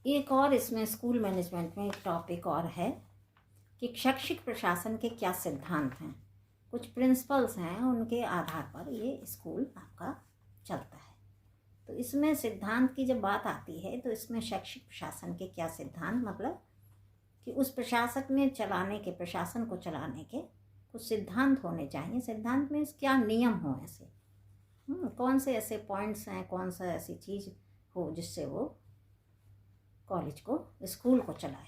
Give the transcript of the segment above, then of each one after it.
एक और इसमें स्कूल मैनेजमेंट में एक टॉपिक और है कि शैक्षिक प्रशासन के क्या सिद्धांत हैं, कुछ प्रिंसिपल्स हैं, उनके आधार पर ये स्कूल आपका चलता है। तो इसमें सिद्धांत की जब बात आती है तो इसमें शैक्षिक प्रशासन के क्या सिद्धांत, मतलब कि उस प्रशासक में चलाने के, प्रशासन को चलाने के कुछ सिद्धांत होने चाहिए। सिद्धांत में क्या नियम हो, ऐसे कौन से ऐसे पॉइंट्स हैं, कौन सा ऐसी चीज़ हो जिससे वो कॉलेज को, स्कूल को चलाए।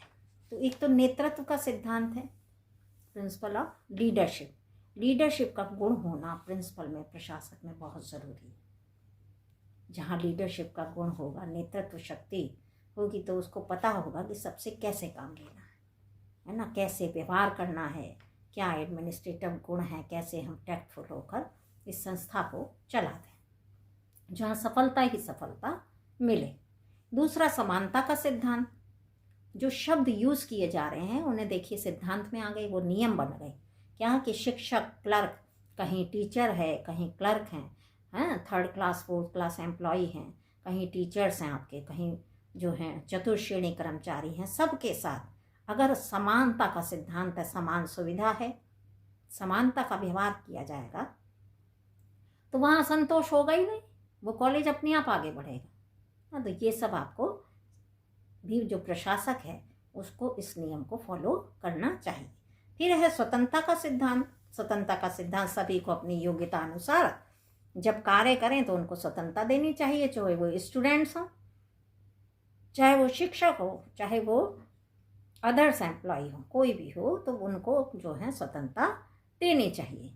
तो एक तो नेतृत्व का सिद्धांत है, प्रिंसिपल ऑफ लीडरशिप। लीडरशिप का गुण होना प्रिंसिपल में, प्रशासक में बहुत ज़रूरी है। जहाँ लीडरशिप का गुण होगा, नेतृत्व शक्ति होगी, तो उसको पता होगा कि सबसे कैसे काम लेना है ना, कैसे व्यवहार करना है, क्या एडमिनिस्ट्रेटिव गुण है, कैसे हम टैक्टफुल होकर इस संस्था को चला दें जहाँ सफलता ही सफलता मिले। दूसरा, समानता का सिद्धांत। जो शब्द यूज़ किए जा रहे हैं उन्हें देखिए सिद्धांत में आ गए, वो नियम बन गए। क्या कि शिक्षक, क्लर्क, कहीं टीचर है, कहीं क्लर्क हैं, third class fourth class employee हैं, कहीं टीचर्स हैं आपके, कहीं जो हैं चतुर्श्रेणी कर्मचारी हैं, सबके साथ अगर समानता का सिद्धांत है, समान सुविधा है, समानता का व्यवहार किया जाएगा, तो वहाँ संतोष होगा ही नहीं, वो कॉलेज अपने आप आगे बढ़ेगा। तो ये सब आपको भी, जो प्रशासक है उसको इस नियम को फॉलो करना चाहिए। फिर है स्वतंत्रता का सिद्धांत। स्वतंत्रता का सिद्धांत, सभी को अपनी योग्यता अनुसार जब कार्य करें तो उनको स्वतंत्रता देनी चाहिए, चाहे वो स्टूडेंट्स हों, चाहे वो शिक्षक हो, चाहे वो अदर्स एम्प्लॉय हो, कोई भी हो, तो उनको जो है स्वतंत्रता देनी चाहिए।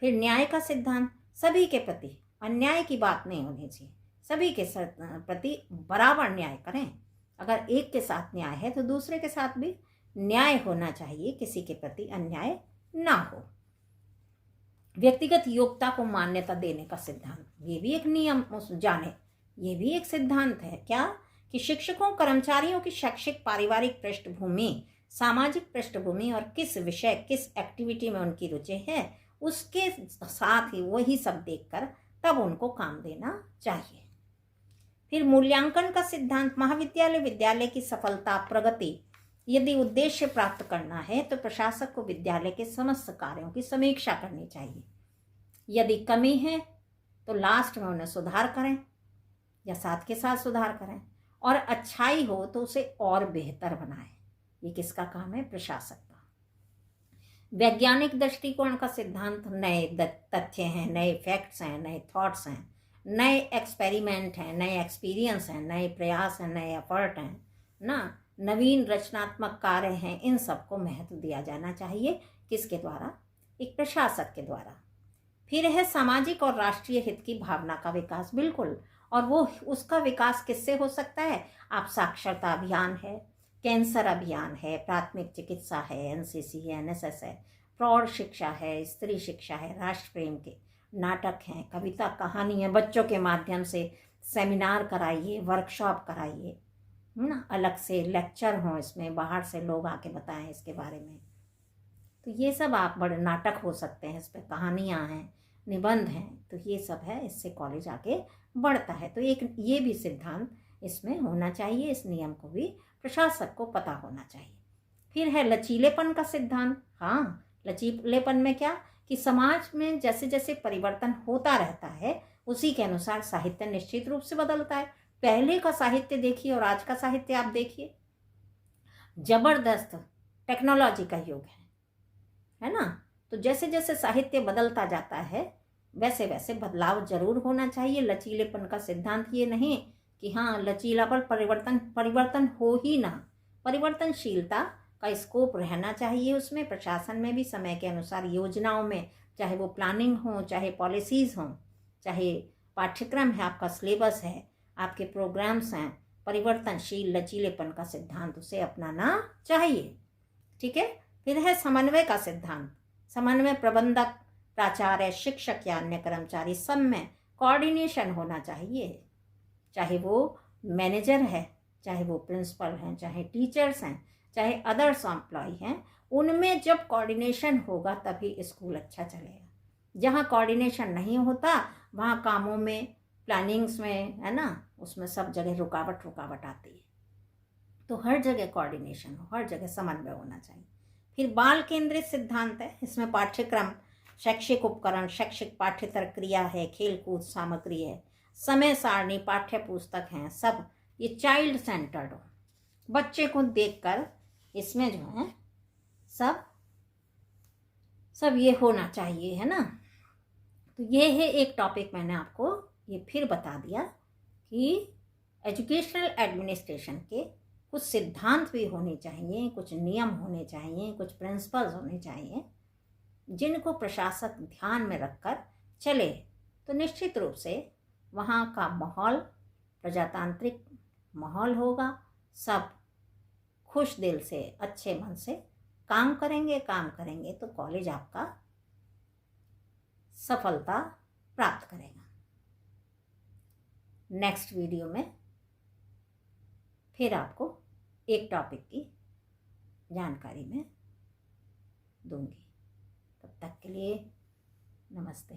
फिर न्याय का सिद्धांत, सभी के प्रति अन्याय की बात नहीं होनी चाहिए, सभी के प्रति बराबर न्याय करें। अगर एक के साथ न्याय है तो दूसरे के साथ भी न्याय होना चाहिए, किसी के प्रति अन्याय ना हो। व्यक्तिगत योग्यता को मान्यता देने का सिद्धांत, ये भी एक नियम जाने, ये भी एक सिद्धांत है। क्या कि शिक्षकों, कर्मचारियों की शैक्षिक, पारिवारिक पृष्ठभूमि, सामाजिक पृष्ठभूमि और किस विषय, किस एक्टिविटी में उनकी रुचि है, उसके साथ ही वही सब देखकर तब उनको काम देना चाहिए। फिर मूल्यांकन का सिद्धांत, महाविद्यालय, विद्यालय की सफलता, प्रगति यदि उद्देश्य प्राप्त करना है तो प्रशासक को विद्यालय के समस्त कार्यों की समीक्षा करनी चाहिए। यदि कमी है तो लास्ट में उन्हें सुधार करें या साथ के साथ सुधार करें, और अच्छाई हो तो उसे और बेहतर बनाएं। ये किसका काम है? प्रशासक का। वैज्ञानिक दृष्टिकोण का सिद्धांत, नए तथ्य हैं, नए फैक्ट्स हैं, नए थॉट्स हैं, नए एक्सपेरिमेंट हैं, नए एक्सपीरियंस हैं, नए प्रयास हैं, नए एफर्ट हैं ना, नवीन रचनात्मक कार्य हैं, इन सबको महत्व दिया जाना चाहिए। किसके द्वारा? एक प्रशासक के द्वारा। फिर है सामाजिक और राष्ट्रीय हित की भावना का विकास, बिल्कुल, और वो उसका विकास किससे हो सकता है? आप साक्षरता अभियान है, कैंसर अभियान है, प्राथमिक चिकित्सा है, एनसीसी है, एनएसएस है, प्रौढ़ शिक्षा है, स्त्री शिक्षा है, राष्ट्र प्रेम के नाटक हैं, कविता कहानी है, बच्चों के माध्यम से सेमिनार कराइए, वर्कशॉप कराइए ना, अलग से लेक्चर हों, इसमें बाहर से लोग आके बताएं इसके बारे में। तो ये सब आप बड़े नाटक हो सकते हैं, इस पर कहानियाँ हैं, निबंध हैं, तो ये सब है, इससे कॉलेज आगे बढ़ता है। तो एक ये भी सिद्धांत इसमें होना चाहिए, इस नियम को भी प्रशासक को पता होना चाहिए। फिर है लचीलेपन का सिद्धांत। हाँ, लचीलेपन में क्या कि समाज में जैसे जैसे परिवर्तन होता रहता है उसी के अनुसार साहित्य निश्चित रूप से बदलता है। पहले का साहित्य देखिए और आज का साहित्य आप देखिए, जबरदस्त टेक्नोलॉजी का युग है ना। तो जैसे जैसे साहित्य बदलता जाता है वैसे वैसे बदलाव जरूर होना चाहिए। लचीलेपन का सिद्धांत ये नहीं कि हाँ लचीलापन परिवर्तन हो ही ना, परिवर्तनशीलता का स्कोप रहना चाहिए उसमें। प्रशासन में भी समय के अनुसार योजनाओं में, चाहे वो प्लानिंग हो, चाहे पॉलिसीज हों, चाहे पाठ्यक्रम है, आपका सिलेबस है, आपके प्रोग्राम्स हैं, परिवर्तनशील लचीलेपन का सिद्धांत उसे अपनाना चाहिए। ठीक है। फिर है समन्वय का सिद्धांत। समन्वय, प्रबंधक, प्राचार्य, शिक्षक या अन्य कर्मचारी, सब में कोऑर्डिनेशन होना चाहिए। चाहे वो मैनेजर है, चाहे वो प्रिंसिपल हैं, चाहे टीचर्स हैं, चाहे अदर्स एम्प्लॉय हैं, उनमें जब कोऑर्डिनेशन होगा तभी स्कूल अच्छा चलेगा। जहाँ कोऑर्डिनेशन नहीं होता वहाँ कामों में, प्लानिंग्स में, है ना, उसमें सब जगह रुकावट आती है। तो हर जगह कोऑर्डिनेशन हो, हर जगह समन्वय होना चाहिए। फिर बाल केंद्रित सिद्धांत है, इसमें पाठ्यक्रम, शैक्षिक उपकरण, शैक्षिक पाठ्येतर क्रिया है, खेलकूद सामग्री है, समय सारणी, पाठ्य पुस्तक हैं, सब ये चाइल्ड सेंटर्ड हो, बच्चे को देखकर इसमें जो है सब ये होना चाहिए, है ना। तो ये है एक टॉपिक, मैंने आपको ये फिर बता दिया कि एजुकेशनल एडमिनिस्ट्रेशन के कुछ सिद्धांत भी होने चाहिए, कुछ नियम होने चाहिए, कुछ प्रिंसिपल्स होने चाहिए जिनको प्रशासक ध्यान में रखकर चले, तो निश्चित रूप से वहाँ का माहौल प्रजातांत्रिक माहौल होगा, सब खुश दिल से अच्छे मन से काम करेंगे तो कॉलेज आपका सफलता प्राप्त करेगा। नेक्स्ट वीडियो में फिर आपको एक टॉपिक की जानकारी मैं दूंगी। तब तक के लिए नमस्ते।